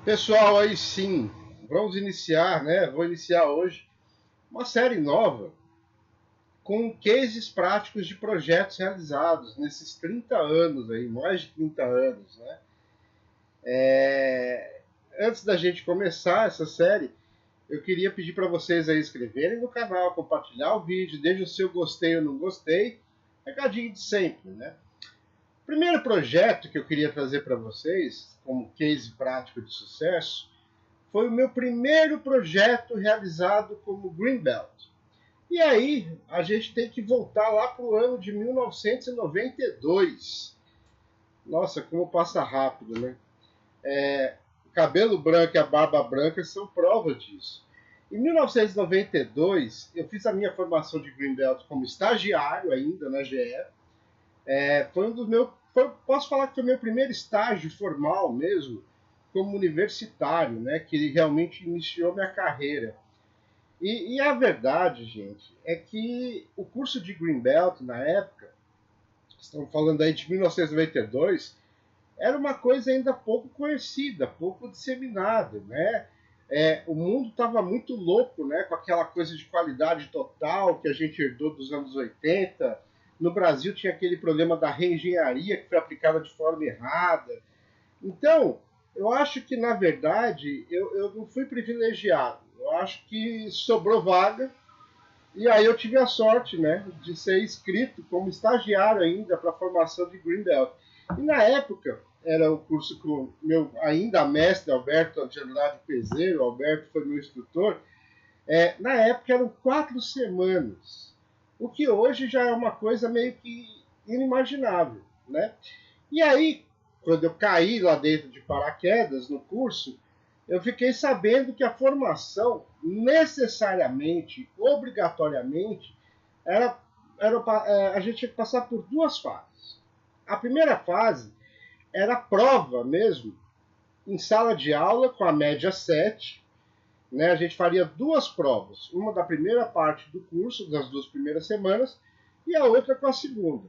Pessoal, aí sim, vamos iniciar, né? Vou iniciar hoje uma série nova com cases práticos de projetos realizados nesses 30 anos aí, mais de 30 anos, né? Antes da gente começar essa série, eu queria pedir para vocês aí inscreverem no canal, compartilhar o vídeo, deixe o seu gostei ou não gostei, recadinho de sempre, né? O primeiro projeto que eu queria trazer para vocês, como case prático de sucesso, foi o meu primeiro projeto realizado como Greenbelt. E aí, a gente tem que voltar lá para o ano de 1992. Nossa, como passa rápido, né? O cabelo branco e a barba branca são prova disso. Em 1992, eu fiz a minha formação de Greenbelt como estagiário ainda na GE. Foi um dos meus. Posso falar que foi meu primeiro estágio formal mesmo, como universitário, né? Que realmente iniciou minha carreira. E a verdade, gente, é que o curso de Greenbelt, na época, estamos falando aí de 1992, era uma coisa ainda pouco conhecida, pouco disseminada, né? O mundo estava muito louco, né? Com aquela coisa de qualidade total que a gente herdou dos anos 80. No Brasil tinha aquele problema da reengenharia que foi aplicada de forma errada. Então, eu acho que, na verdade, eu não fui privilegiado. Eu acho que sobrou vaga. E aí eu tive a sorte, né, de ser inscrito como estagiário ainda para a formação de Greenbelt. E na época, era o curso com o meu ainda mestre Alberto de Andrade Peseiro, o Alberto foi meu instrutor. Na época eram 4 semanas, o que hoje já é uma coisa meio que inimaginável, né? E aí, quando eu caí lá dentro de paraquedas no curso, eu fiquei sabendo que a formação, necessariamente, obrigatoriamente, a gente tinha que passar por duas fases. A primeira fase era a prova mesmo, em sala de aula, com a média 7. Né? A gente faria duas provas, uma da primeira parte do curso, das 2 primeiras semanas, e a outra com a segunda.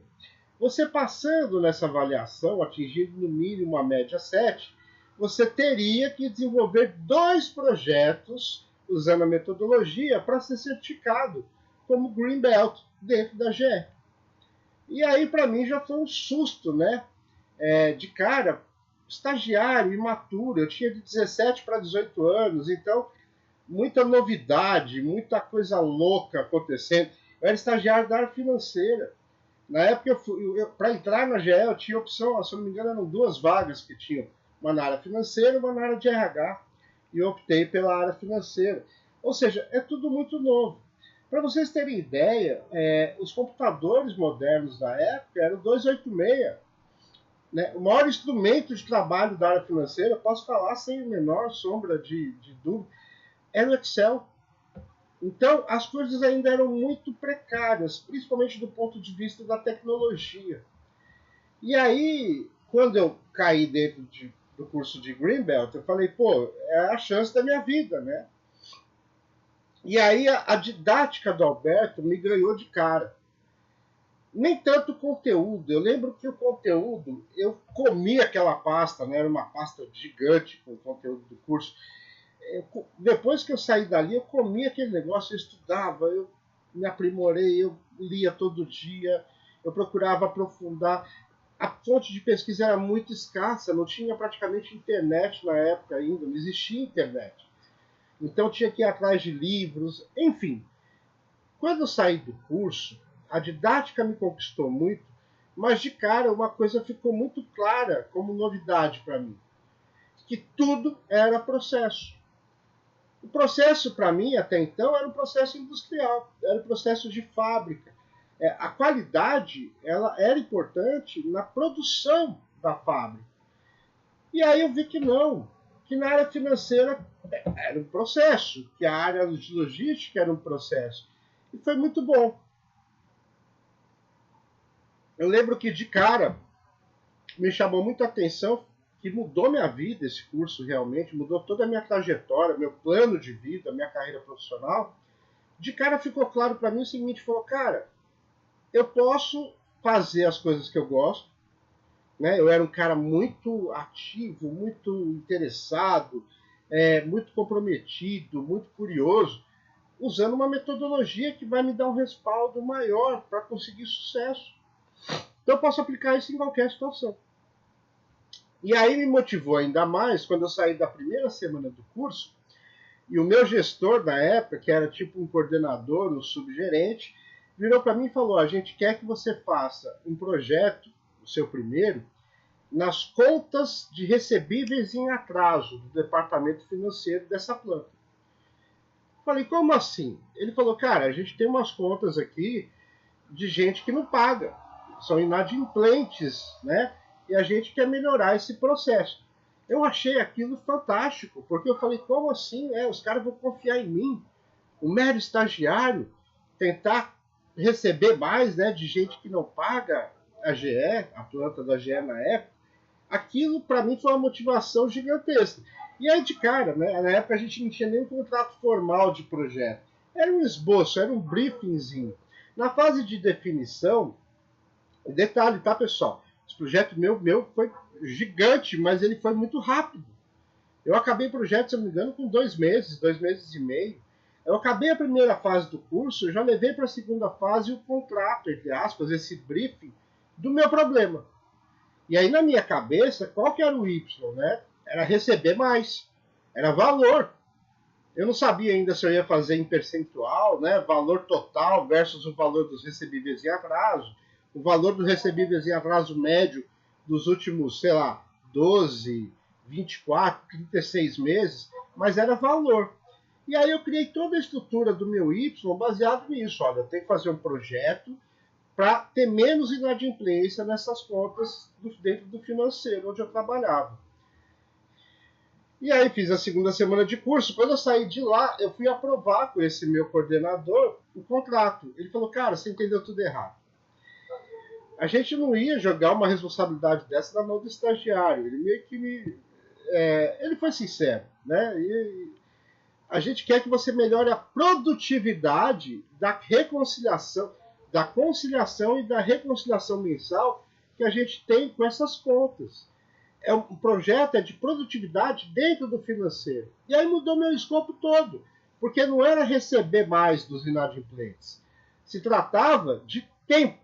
Você passando nessa avaliação, atingindo no mínimo a média 7, você teria que desenvolver 2 projetos usando a metodologia para ser certificado como Green Belt dentro da GE. E aí, para mim, já foi um susto, né? De cara, estagiário, imaturo, eu tinha de 17 para 18 anos, então muita novidade, muita coisa louca acontecendo. Eu era estagiário da área financeira. Na época, para entrar na GE, eu tinha opção, se não me engano, eram 2 vagas que tinham, uma na área financeira e uma na área de RH. E eu optei pela área financeira. Ou seja, é tudo muito novo. Para vocês terem ideia, os computadores modernos da época eram 286. Né? O maior instrumento de trabalho da área financeira, posso falar sem a menor sombra de dúvida, era o Excel. Então, as coisas ainda eram muito precárias, principalmente do ponto de vista da tecnologia. E aí, quando eu caí dentro do curso de Greenbelt, eu falei, pô, é a chance da minha vida, né? E aí, a didática do Alberto me ganhou de cara. Nem tanto o conteúdo. Eu lembro que o conteúdo, eu comia aquela pasta, né? Era uma pasta gigante com o conteúdo do curso. Depois que eu saí dali, eu comia aquele negócio, eu estudava, eu me aprimorei, eu lia todo dia, eu procurava aprofundar. A fonte de pesquisa era muito escassa, não tinha praticamente internet na época ainda, não existia internet. Então tinha que ir atrás de livros, enfim. Quando eu saí do curso, a didática me conquistou muito, mas de cara uma coisa ficou muito clara como novidade para mim, que tudo era processo. O processo, para mim, até então, era um processo industrial, era um processo de fábrica. A qualidade ela era importante na produção da fábrica. E aí eu vi que não, que na área financeira era um processo, que a área de logística era um processo. E foi muito bom. Eu lembro que, de cara, me chamou muita atenção, que mudou minha vida esse curso realmente, mudou toda a minha trajetória, meu plano de vida, minha carreira profissional. De cara ficou claro para mim o seguinte, falou, cara, eu posso fazer as coisas que eu gosto, né? Eu era um cara muito ativo, muito interessado, muito comprometido, muito curioso, usando uma metodologia que vai me dar um respaldo maior para conseguir sucesso. Então eu posso aplicar isso em qualquer situação. E aí me motivou ainda mais quando eu saí da primeira semana do curso e o meu gestor na época, que era tipo um coordenador, um subgerente, virou para mim e falou: a gente quer que você faça um projeto, o seu primeiro, nas contas de recebíveis em atraso do departamento financeiro dessa planta. Falei, como assim? Ele falou, cara, a gente tem umas contas aqui de gente que não paga, são inadimplentes, né? E a gente quer melhorar esse processo. Eu achei aquilo fantástico, porque eu falei, como assim? Os caras vão confiar em mim, um mero estagiário, tentar receber mais, né, de gente que não paga a GE, a planta da GE na época. Aquilo para mim foi uma motivação gigantesca. E aí de cara, né, na época a gente não tinha nenhum contrato formal de projeto. Era um esboço, era um briefingzinho. Na fase de definição, detalhe, tá, pessoal? Esse projeto meu foi gigante, mas ele foi muito rápido. Eu acabei o projeto, se não me engano, com 2 meses e meio. Eu acabei a primeira fase do curso, eu já levei para a segunda fase o contrato, entre aspas, esse briefing do meu problema. E aí, na minha cabeça, qual que era o Y, né? Era receber mais, era valor. Eu não sabia ainda se eu ia fazer em percentual, né? Valor total versus o valor dos recebíveis em atraso, o valor dos recebíveis em atraso médio dos últimos, sei lá, 12, 24, 36 meses, mas era valor. E aí eu criei toda a estrutura do meu Y baseado nisso. Olha, eu tenho que fazer um projeto para ter menos inadimplência nessas contas dentro do financeiro onde eu trabalhava. E aí fiz a segunda semana de curso. Quando eu saí de lá, eu fui aprovar com esse meu coordenador o contrato. Ele falou, cara, você entendeu tudo errado. A gente não ia jogar uma responsabilidade dessa na mão do estagiário. Ele meio que me... ele foi sincero, né? E a gente quer que você melhore a produtividade da reconciliação, da conciliação e da reconciliação mensal que a gente tem com essas contas. Um projeto de produtividade dentro do financeiro. E aí mudou meu escopo todo, porque não era receber mais dos inadimplentes. Se tratava de tempo.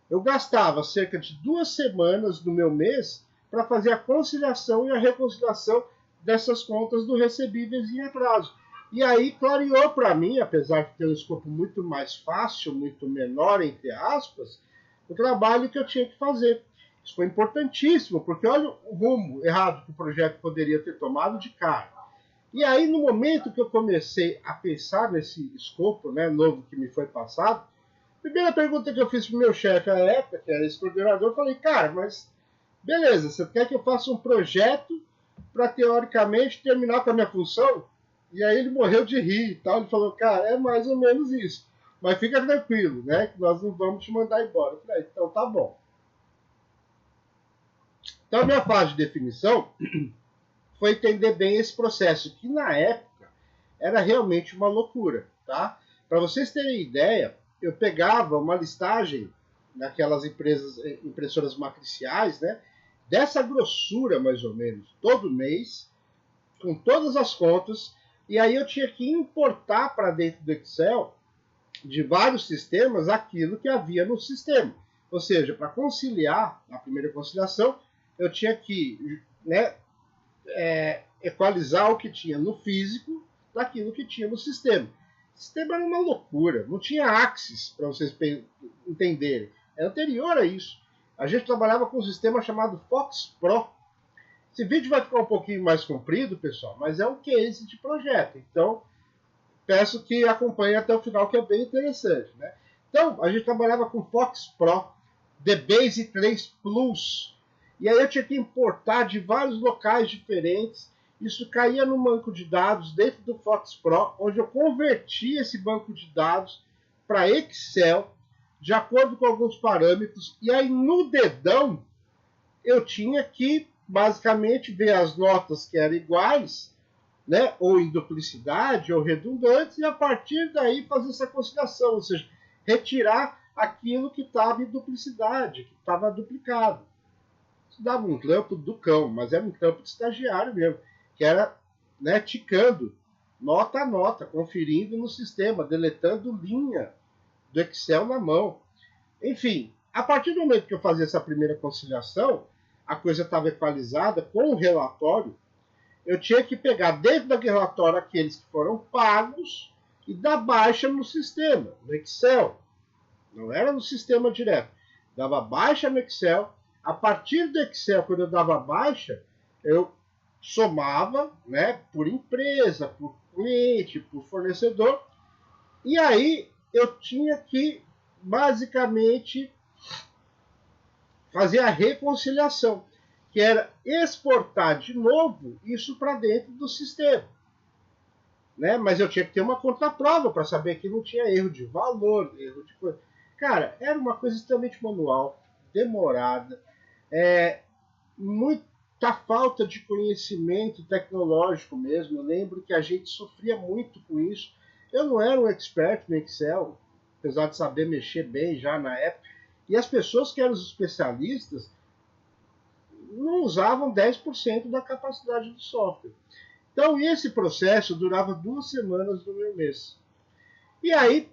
Eu gastava cerca de 2 semanas do meu mês para fazer a conciliação e a reconciliação dessas contas do recebíveis em atraso. E aí clareou para mim, apesar de ter um escopo muito mais fácil, muito menor, entre aspas, o trabalho que eu tinha que fazer. Isso foi importantíssimo, porque olha o rumo errado que o projeto poderia ter tomado de cara. E aí, no momento que eu comecei a pensar nesse escopo, né, novo que me foi passado, a primeira pergunta que eu fiz para o meu chefe à época, que era esse coordenador, eu falei, cara, mas beleza, você quer que eu faça um projeto para, teoricamente, terminar com a minha função? E aí ele morreu de rir e tal. Ele falou, cara, é mais ou menos isso. Mas fica tranquilo, né? Que nós não vamos te mandar embora. Eu falei, então tá bom. Então a minha fase de definição foi entender bem esse processo, que na época era realmente uma loucura, tá? Para vocês terem ideia, eu pegava uma listagem naquelas impressoras matriciais, né? Dessa grossura, mais ou menos, todo mês, com todas as contas, e aí eu tinha que importar para dentro do Excel, de vários sistemas, aquilo que havia no sistema. Ou seja, para conciliar, a primeira conciliação, eu tinha que, né, equalizar o que tinha no físico daquilo que tinha no sistema. O sistema era uma loucura, não tinha Axis, para vocês entenderem. É anterior a isso. A gente trabalhava com um sistema chamado Fox Pro. Esse vídeo vai ficar um pouquinho mais comprido, pessoal, mas é um case de projeto. Então, peço que acompanhe até o final, que é bem interessante, né? Então, a gente trabalhava com Fox Pro, DBase 3 Plus. E aí eu tinha que importar de vários locais diferentes. Isso caía no banco de dados dentro do Fox Pro, onde eu convertia esse banco de dados para Excel, de acordo com alguns parâmetros. E aí, no dedão, eu tinha que, basicamente, ver as notas que eram iguais, né, ou em duplicidade, ou redundantes, e a partir daí fazer essa conciliação, ou seja, retirar aquilo que estava em duplicidade, que estava duplicado. dava um trampo do cão, mas era um trampo de estagiário mesmo, que era, né, ticando, nota a nota, conferindo no sistema, deletando linha do Excel na mão. Enfim, a partir do momento que eu fazia essa primeira conciliação, a coisa estava equalizada com o relatório, eu tinha que pegar dentro do relatório aqueles que foram pagos e dar baixa no sistema, no Excel. Não era no sistema direto. Dava baixa no Excel. A partir do Excel, quando eu dava baixa, eu somava, né, por empresa, por cliente, por fornecedor. E aí eu tinha que, basicamente, fazer a reconciliação, que era exportar de novo isso para dentro do sistema. Né? Mas eu tinha que ter uma contraprova para saber que não tinha erro de valor, erro de coisa. Cara, era uma coisa extremamente manual, demorada, muita falta de conhecimento tecnológico mesmo. Eu lembro que a gente sofria muito com isso. Eu não era um expert no Excel, apesar de saber mexer bem já na época. E as pessoas que eram os especialistas não usavam 10% da capacidade do software. Então, esse processo durava 2 semanas do meu mês. E aí,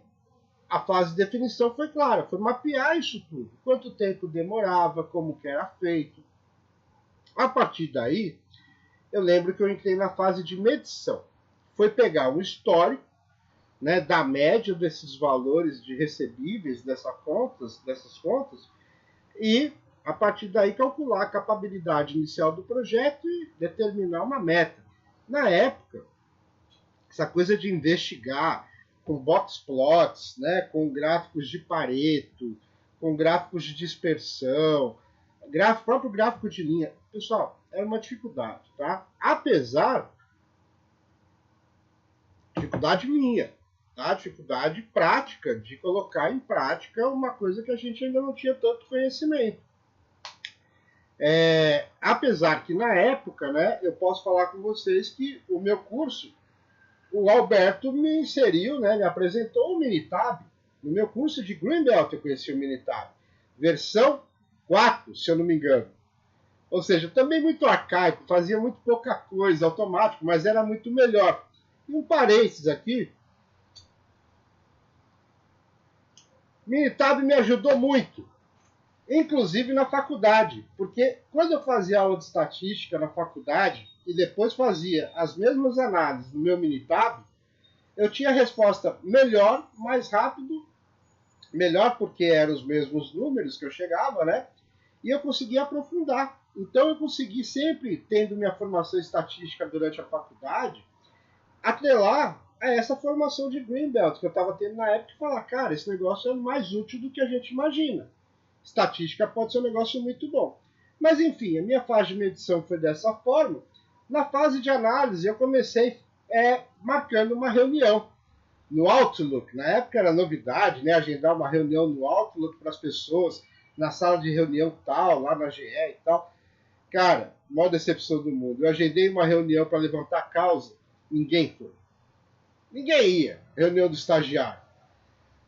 a fase de definição foi clara, foi mapear isso tudo. Quanto tempo demorava, como que era feito. A partir daí, eu lembro que eu entrei na fase de medição. Foi pegar um histórico, né, da média desses valores de recebíveis dessas contas, e, a partir daí, calcular a capabilidade inicial do projeto e determinar uma meta. Na época, essa coisa de investigar com box plots, né, com gráficos de Pareto, com gráficos de dispersão, próprio gráfico de linha, pessoal, era uma dificuldade, tá? Apesar, dificuldade minha, tá? Dificuldade prática de colocar em prática uma coisa que a gente ainda não tinha tanto conhecimento. Apesar que na época, né, eu posso falar com vocês que o meu curso, o Alberto me inseriu, né, me apresentou o Minitab. No meu curso de Greenbelt eu conheci o Minitab. Versão 4, se eu não me engano. Ou seja, também muito arcaico, fazia muito pouca coisa, automático, mas era muito melhor. E um parênteses aqui. Minitab me ajudou muito, inclusive na faculdade, porque quando eu fazia aula de estatística na faculdade e depois fazia as mesmas análises no meu Minitab, eu tinha a resposta melhor, mais rápido, melhor porque eram os mesmos números que eu chegava, né? E eu conseguia aprofundar. Então eu consegui sempre, tendo minha formação estatística durante a faculdade, atrelar a essa formação de Greenbelt que eu estava tendo na época e falar, cara, esse negócio é mais útil do que a gente imagina. Estatística pode ser um negócio muito bom. Mas enfim, a minha fase de medição foi dessa forma. Na fase de análise, eu comecei marcando uma reunião no Outlook. Na época era novidade, né? Agendar uma reunião no Outlook para as pessoas, na sala de reunião tal, lá na GE e tal. Cara, maior decepção do mundo. Eu agendei uma reunião para levantar causa, ninguém foi. Ninguém ia. Reunião do estagiário.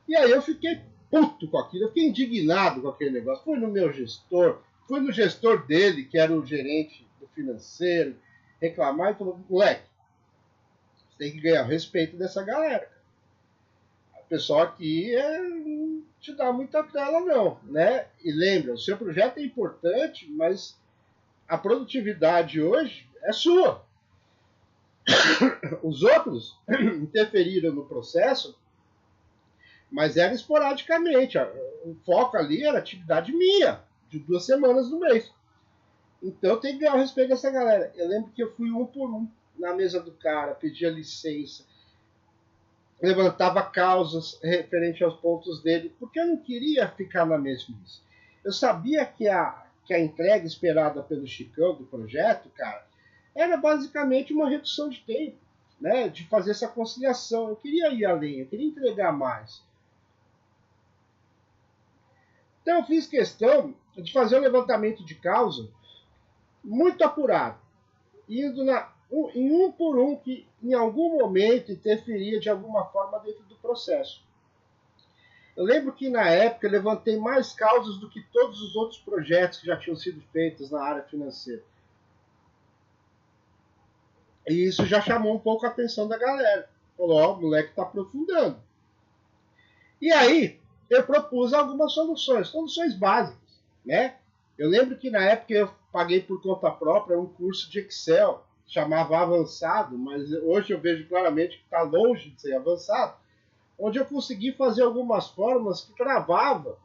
E aí eu fiquei puto com aquilo, eu fiquei indignado com aquele negócio. Fui no meu gestor, fui no gestor dele, que era o gerente do financeiro, reclamar e falou, moleque, você tem que ganhar o respeito dessa galera. O pessoal aqui não te dá muita tela não, né? E lembra, o seu projeto é importante, mas a produtividade hoje é sua. Os outros interferiram no processo, mas era esporadicamente. O foco ali era atividade minha, de 2 semanas no mês. Então eu tenho que ganhar o respeito dessa galera. Eu lembro que eu fui um por um na mesa do cara, pedia licença, levantava causas referente aos pontos dele, porque eu não queria ficar na mesmice. Eu sabia que a entrega esperada pelo Chicão do projeto, cara, era basicamente uma redução de tempo, né, de fazer essa conciliação. Eu queria ir além, eu queria entregar mais. Então eu fiz questão de fazer um levantamento de causa muito apurado, indo em um por um que em algum momento interferia de alguma forma dentro do processo. Eu lembro que na época eu levantei mais causas do que todos os outros projetos que já tinham sido feitos na área financeira. E isso já chamou um pouco a atenção da galera. Falou, ó, o moleque está aprofundando. E aí, eu propus algumas soluções básicas, né? Eu lembro que na época eu paguei por conta própria um curso de Excel, chamava Avançado, mas hoje eu vejo claramente que está longe de ser avançado, onde eu consegui fazer algumas fórmulas que travava,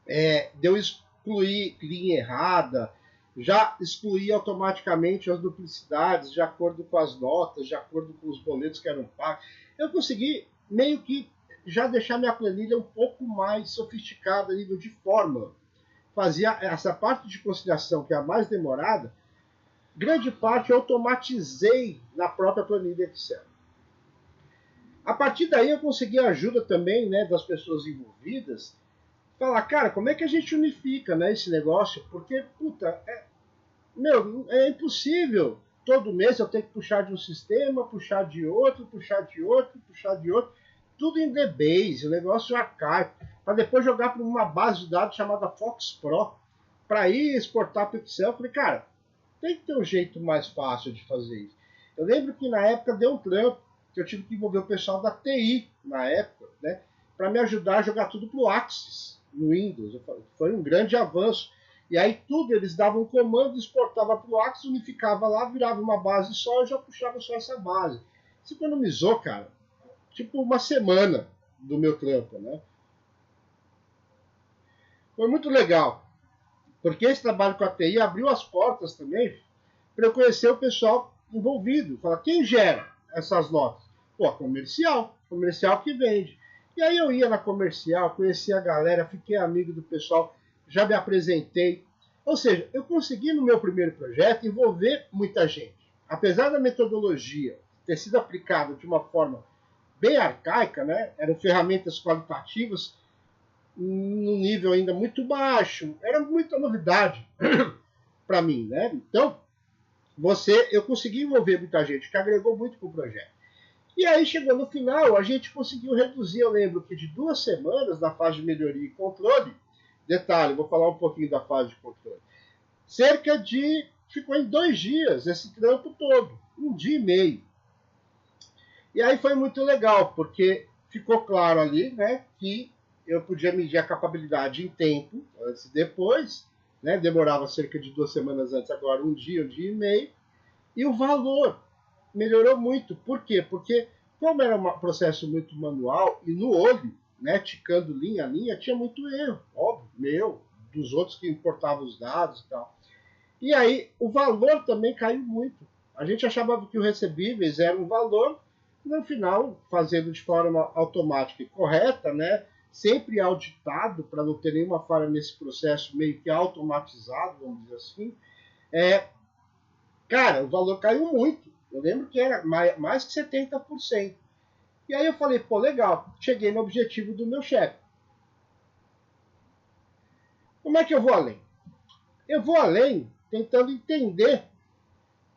de eu excluir linha errada, já excluí automaticamente as duplicidades de acordo com as notas, de acordo com os boletos que eram pagos. Eu consegui meio que já deixar minha planilha um pouco mais sofisticada a nível de fórmula. Fazia essa parte de conciliação, que é a mais demorada, grande parte eu automatizei na própria planilha Excel. A partir daí eu consegui a ajuda também, né, das pessoas envolvidas, falar, cara, como é que a gente unifica, né, esse negócio? Porque, puta, é impossível todo mês eu ter que puxar de um sistema, puxar de outro, puxar de outro, puxar de outro, tudo em DBase, o negócio arcaico, para depois jogar para uma base de dados chamada Fox Pro, para ir exportar para o Excel. Eu falei, cara, tem que ter um jeito mais fácil de fazer isso. Eu lembro que na época deu um trampo, que eu tive que envolver o pessoal da TI, na época, né, para me ajudar a jogar tudo para o Axis, no Windows. Foi um grande avanço. E aí tudo, eles davam um comando, exportava para o Axis, unificava lá, virava uma base só, eu já puxava só essa base. Isso economizou, cara, tipo uma semana do meu trampo, né? Foi muito legal, porque esse trabalho com a TI abriu as portas também para eu conhecer o pessoal envolvido. Falar, quem gera essas notas? Pô, comercial que vende. E aí eu ia na comercial, conhecia a galera, fiquei amigo do pessoal, já me apresentei. Ou seja, eu consegui no meu primeiro projeto envolver muita gente. Apesar da metodologia ter sido aplicada de uma forma bem arcaica, né? Eram ferramentas qualitativas num nível ainda muito baixo, era muita novidade para mim, né? Então, eu consegui envolver muita gente, que agregou muito para o projeto. E aí chegou no final, a gente conseguiu reduzir, eu lembro que de 2 semanas na fase de melhoria e controle, detalhe, vou falar um pouquinho da fase de controle, ficou em 2 dias esse trampo todo, 1 dia e meio. E aí foi muito legal, porque ficou claro ali, né, que eu podia medir a capabilidade em tempo, antes e depois, né, demorava cerca de 2 semanas antes, agora 1 dia e meio, e o valor melhorou muito. Por quê? Porque como era um processo muito manual e no olho, né, ticando linha a linha, tinha muito erro, óbvio, meu, dos outros que importavam os dados e tal. E aí o valor também caiu muito. A gente achava que os recebíveis eram um valor, no final, fazendo de forma automática e correta, né, sempre auditado, para não ter nenhuma falha nesse processo meio que automatizado, vamos dizer assim, cara, o valor caiu muito. Eu lembro que era mais que 70%. E aí eu falei, pô, legal, cheguei no objetivo do meu chefe. Como é que eu vou além? Eu vou além tentando entender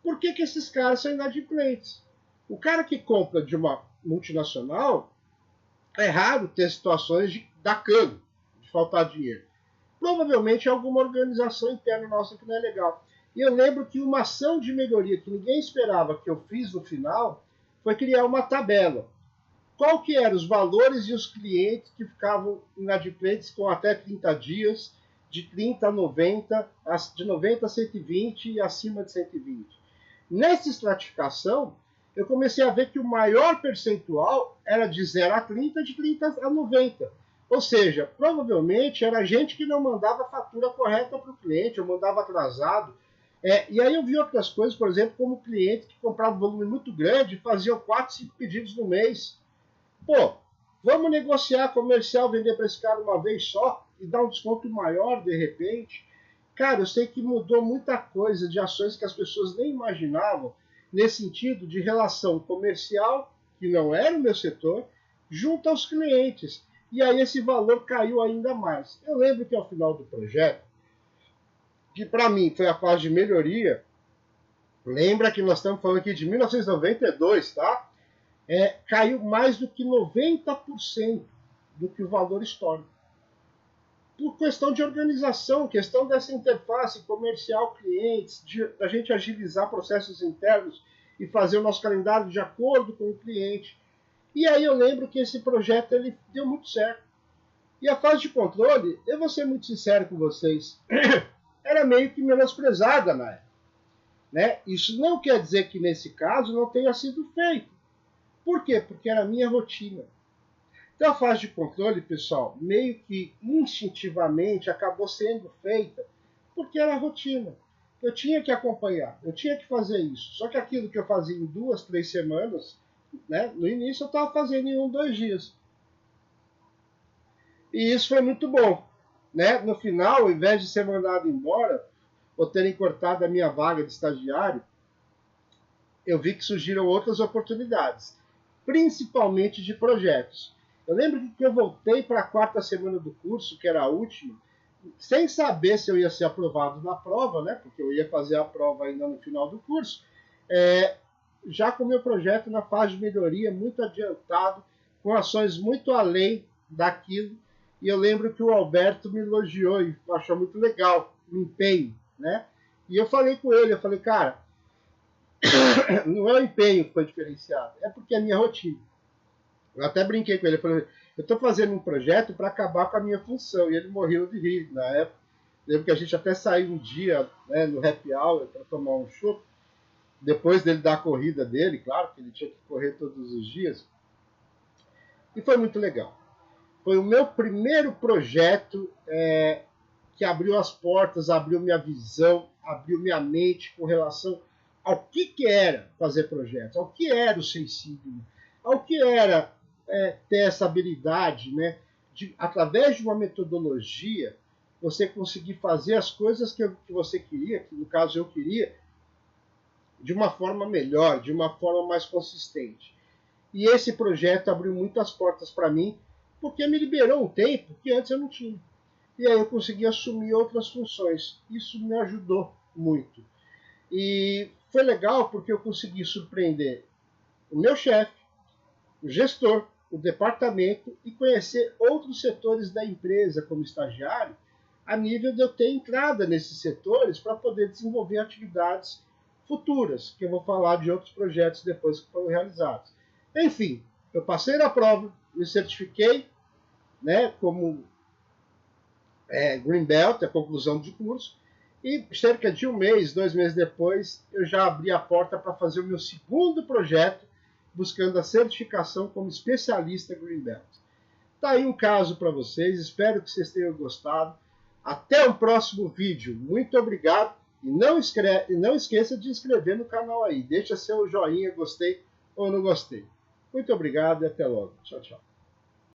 por que esses caras são inadimplentes. O cara que compra de uma multinacional, é raro ter situações de dar cano, de faltar dinheiro. Provavelmente é alguma organização interna nossa que não é legal. E eu lembro que uma ação de melhoria que ninguém esperava que eu fiz no final foi criar uma tabela. Qual que eram os valores e os clientes que ficavam inadimplentes com até 30 dias, de 30 a 90, de 90 a 120 e acima de 120. Nessa estratificação, eu comecei a ver que o maior percentual era de 0 a 30, de 30 a 90. Ou seja, provavelmente era gente que não mandava a fatura correta para o cliente, ou mandava atrasado. E aí eu vi outras coisas, por exemplo, como o cliente que comprava um volume muito grande e fazia 4, 5 pedidos no mês. Pô, vamos negociar comercial, vender para esse cara uma vez só e dar um desconto maior de repente. Cara, eu sei que mudou muita coisa de ações que as pessoas nem imaginavam, nesse sentido de relação comercial, que não era o meu setor, junto aos clientes. E aí esse valor caiu ainda mais. Eu lembro que ao final do projeto, que para mim foi a fase de melhoria, lembra que nós estamos falando aqui de 1992, tá? Caiu mais do que 90% do que o valor histórico. Por questão de organização, questão dessa interface comercial-clientes, da gente agilizar processos internos e fazer o nosso calendário de acordo com o cliente. E aí eu lembro que esse projeto ele deu muito certo. E a fase de controle, eu vou ser muito sincero com vocês, era meio que menosprezada na época. Né? Isso não quer dizer que nesse caso não tenha sido feito. Por quê? Porque era a minha rotina. Então a fase de controle, pessoal, meio que instintivamente acabou sendo feita porque era a rotina. Eu tinha que acompanhar, eu tinha que fazer isso. Só que aquilo que eu fazia em 2, 3 semanas, né, no início eu estava fazendo em 1, 2 dias. E isso foi muito bom. Né? No final, ao invés de ser mandado embora, ou terem cortado a minha vaga de estagiário, eu vi que surgiram outras oportunidades, principalmente de projetos. Eu lembro que eu voltei para a 4ª semana do curso, que era a última, sem saber se eu ia ser aprovado na prova, né? Porque eu ia fazer a prova ainda no final do curso, já com o meu projeto na fase de melhoria muito adiantado, com ações muito além daquilo. E eu lembro que o Alberto me elogiou e achou muito legal o empenho, né? E eu falei com ele, eu falei, cara, não é o empenho que foi diferenciado, é porque é a minha rotina. Eu até brinquei com ele, eu falei, eu estou fazendo um projeto para acabar com a minha função. E ele morreu de rir na época. Lembro que a gente até saiu um dia, né, no happy hour para tomar um chopp, depois dele dar a corrida dele, claro, que ele tinha que correr todos os dias. E foi muito legal. Foi o meu primeiro projeto que abriu as portas, abriu minha visão, abriu minha mente com relação ao que era fazer projetos, ao que era o Seis Sigma, ao que era ter essa habilidade, né, de, através de uma metodologia, você conseguir fazer as coisas que você queria, que no caso eu queria, de uma forma melhor, de uma forma mais consistente. E esse projeto abriu muitas portas para mim, porque me liberou um tempo que antes eu não tinha. E aí eu consegui assumir outras funções. Isso me ajudou muito. E foi legal porque eu consegui surpreender o meu chefe, o gestor, o departamento e conhecer outros setores da empresa como estagiário, a nível de eu ter entrada nesses setores para poder desenvolver atividades futuras, que eu vou falar de outros projetos depois que foram realizados. Enfim, eu passei na prova, me certifiquei, né, como Green Belt, a conclusão de curso, e cerca de 1 mês, 2 meses depois, eu já abri a porta para fazer o meu segundo projeto, buscando a certificação como especialista Green Belt. Tá aí um caso para vocês, espero que vocês tenham gostado. Até o próximo vídeo, muito obrigado, e não esqueça de inscrever no canal aí, deixa seu joinha, gostei ou não gostei. Muito obrigado e até logo. Tchau, tchau.